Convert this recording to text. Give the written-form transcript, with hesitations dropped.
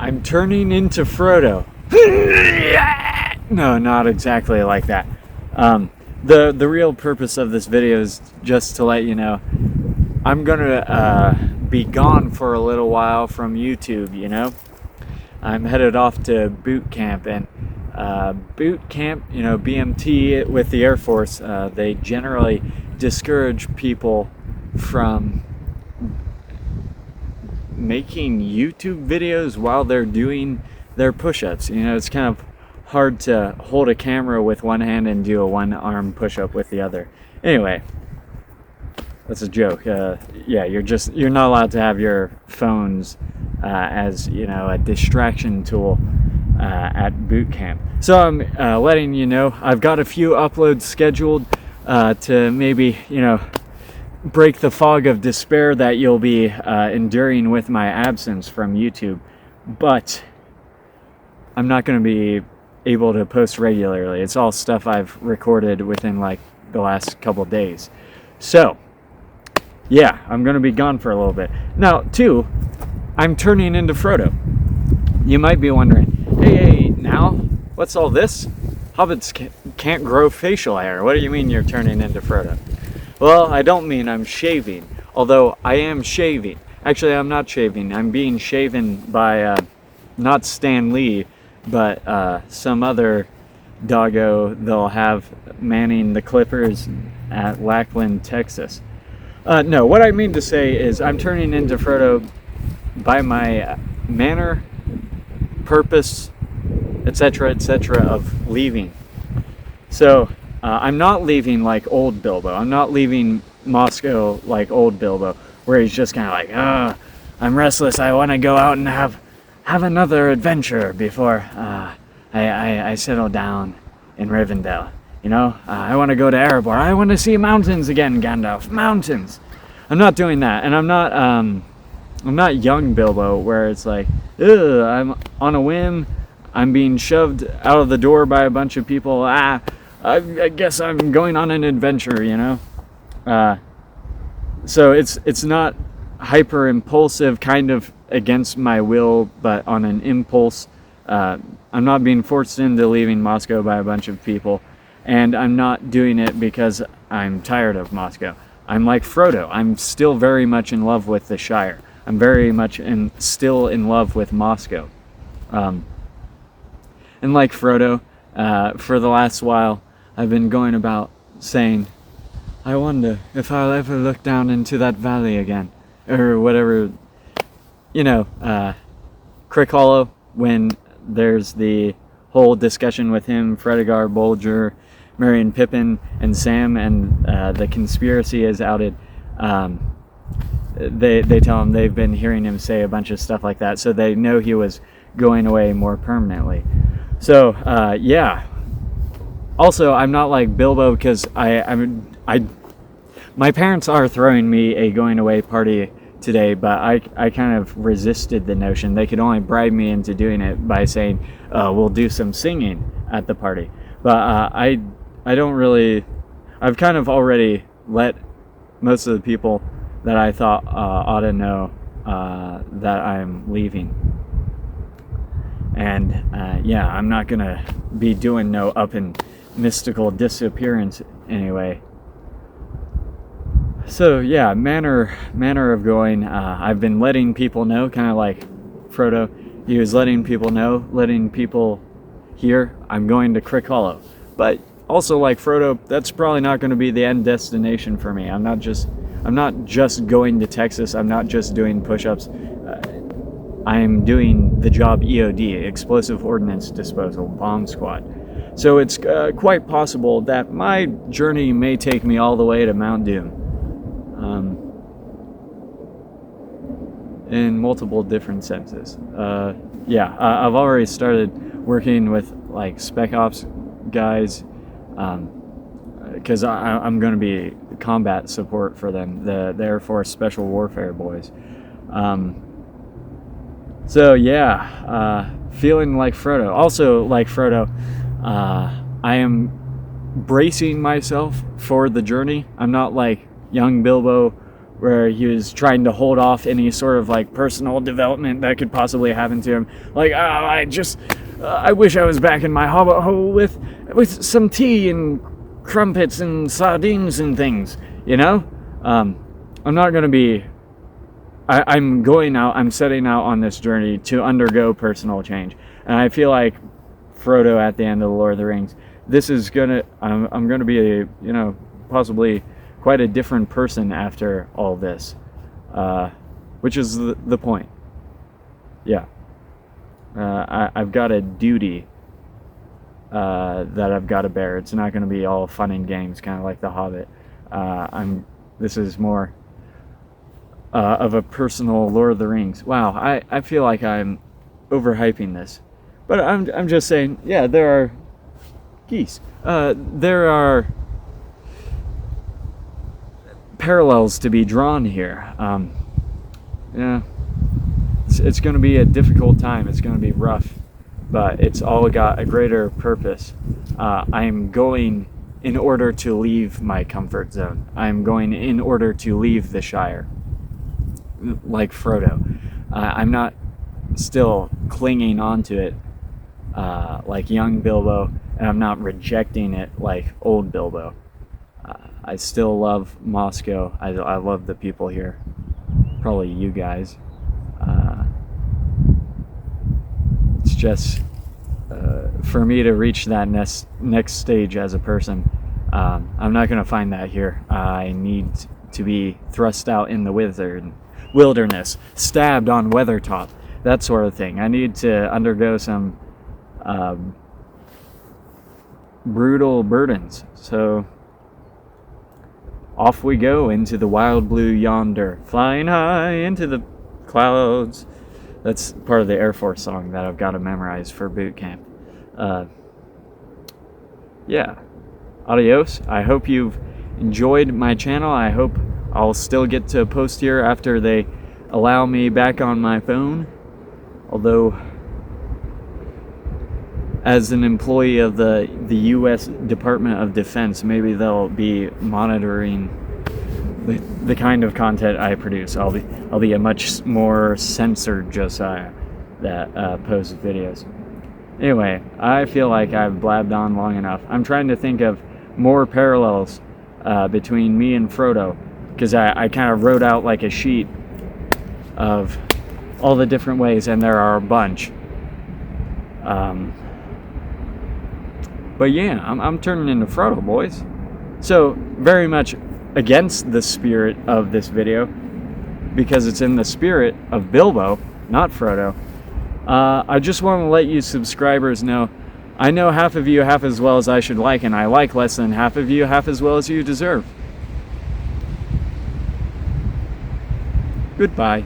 I'm turning into Frodo. No, not exactly like that. The real purpose of this video is just to let you know I'm gonna be gone for a little while from YouTube. I'm headed off to boot camp, and boot camp, BMT with the Air Force, they generally discourage people from making YouTube videos while they're doing their push-ups. It's kind of hard to hold a camera with one hand and do a one-arm push-up with the other. Anyway, that's a joke. Yeah, you're not allowed to have your phones as a distraction tool at boot camp. So I'm letting you know I've got a few uploads scheduled to maybe break the fog of despair that you'll be enduring with my absence from YouTube, but I'm not going to be able to post regularly. It's all stuff I've recorded within like the last couple days. So yeah, I'm going to be gone for a little bit. Now, too, I'm turning into Frodo. You might be wondering, hey, now, what's all this? Hobbits can't grow facial hair. What do you mean you're turning into Frodo? Well, I don't mean I'm shaving, although I am shaving. Actually, I'm not shaving. I'm being shaven by not Stan Lee, but some other doggo they'll have manning the Clippers at Lackland, Texas. No, what I mean to say is I'm turning into Frodo by my manner, purpose, etc., of leaving. So I'm not leaving like old Bilbo. I'm not leaving Moscow like old Bilbo, where he's just kind of like, I'm restless. I want to go out and have another adventure before I settle down in Rivendell. I want to go to Erebor. I want to see mountains again, Gandalf. Mountains. I'm not doing that, and I'm not young Bilbo, where it's like, I'm on a whim. I'm being shoved out of the door by a bunch of people. I guess I'm going on an adventure, So it's not hyper impulsive, kind of against my will, but on an impulse. I'm not being forced into leaving Moscow by a bunch of people, and I'm not doing it because I'm tired of Moscow. I'm like Frodo. I'm still very much in love with the Shire. I'm very much still in love with Moscow. And like Frodo, for the last while, I've been going about saying, I wonder if I'll ever look down into that valley again. Or whatever, Crick Hollow, when there's the whole discussion with him, Fredegar, Bolger, Merry and Pippin, and Sam, and the conspiracy is outed. They tell him they've been hearing him say a bunch of stuff like that, so they know he was going away more permanently. So, yeah. Also, I'm not like Bilbo because my parents are throwing me a going away party today, but I kind of resisted the notion. They could only bribe me into doing it by saying, we'll do some singing at the party. But I don't really, I've kind of already let most of the people that I thought ought to know that I'm leaving. And yeah, I'm not gonna be doing no up and mystical disappearance anyway. So yeah, manner of going. I've been letting people know, kind of like Frodo. He was letting people hear I'm going to Crick Hollow. But also like Frodo, that's probably not going to be the end destination for me. I'm not just going to Texas. I'm not just doing push-ups. I'm doing the job EOD, Explosive Ordnance Disposal, Bomb Squad. So it's quite possible that my journey may take me all the way to Mount Doom. In multiple different senses. Yeah, I've already started working with like Spec Ops guys, because I'm going to be combat support for them, the Air Force Special Warfare boys. So yeah, feeling like Frodo. Also like Frodo, I am bracing myself for the journey. I'm not like young Bilbo where he was trying to hold off any sort of like personal development that could possibly happen to him. Like, I wish I was back in my hobbit hole with some tea and crumpets and sardines and things, you know? I'm not going to be... I'm setting out on this journey to undergo personal change. And I feel like Frodo at the end of The Lord of the Rings, this is I'm going to be possibly quite a different person after all this, which is the point. Yeah. I've got a duty that I've got to bear. It's not going to be all fun and games, kind of like The Hobbit. This is more of a personal Lord of the Rings. Wow, I feel like I'm overhyping this, but I'm just saying. Yeah, there are geese. There are parallels to be drawn here. Yeah, it's going to be a difficult time. It's going to be rough, but it's all got a greater purpose. I'm going in order to leave my comfort zone. I'm going in order to leave the Shire, like Frodo. I'm not still clinging onto it like young Bilbo, and I'm not rejecting it like old Bilbo. I still love Moscow. I love the people here. Probably you guys. It's just for me to reach that next stage as a person. I'm not going to find that here. I need to be thrust out in the wilderness, stabbed on Weathertop, that sort of thing. I need to undergo some brutal burdens. So off we go into the wild blue yonder, flying high into the clouds. That's part of the Air Force song that I've got to memorize for boot camp. Yeah. Adios. I hope you've enjoyed my channel. I hope I'll still get to post here after they allow me back on my phone. Although, as an employee of the U.S. Department of Defense, maybe they'll be monitoring the kind of content I produce. I'll be a much more censored Josiah that posts videos. Anyway, I feel like I've blabbed on long enough. I'm trying to think of more parallels between me and Frodo, because I kind of wrote out like a sheet of all the different ways, and there are a bunch. But yeah, I'm turning into Frodo, boys. So, very much against the spirit of this video, because it's in the spirit of Bilbo, not Frodo. I just want to let you subscribers know, I know half of you half as well as I should like, and I like less than half of you half as well as you deserve. Goodbye.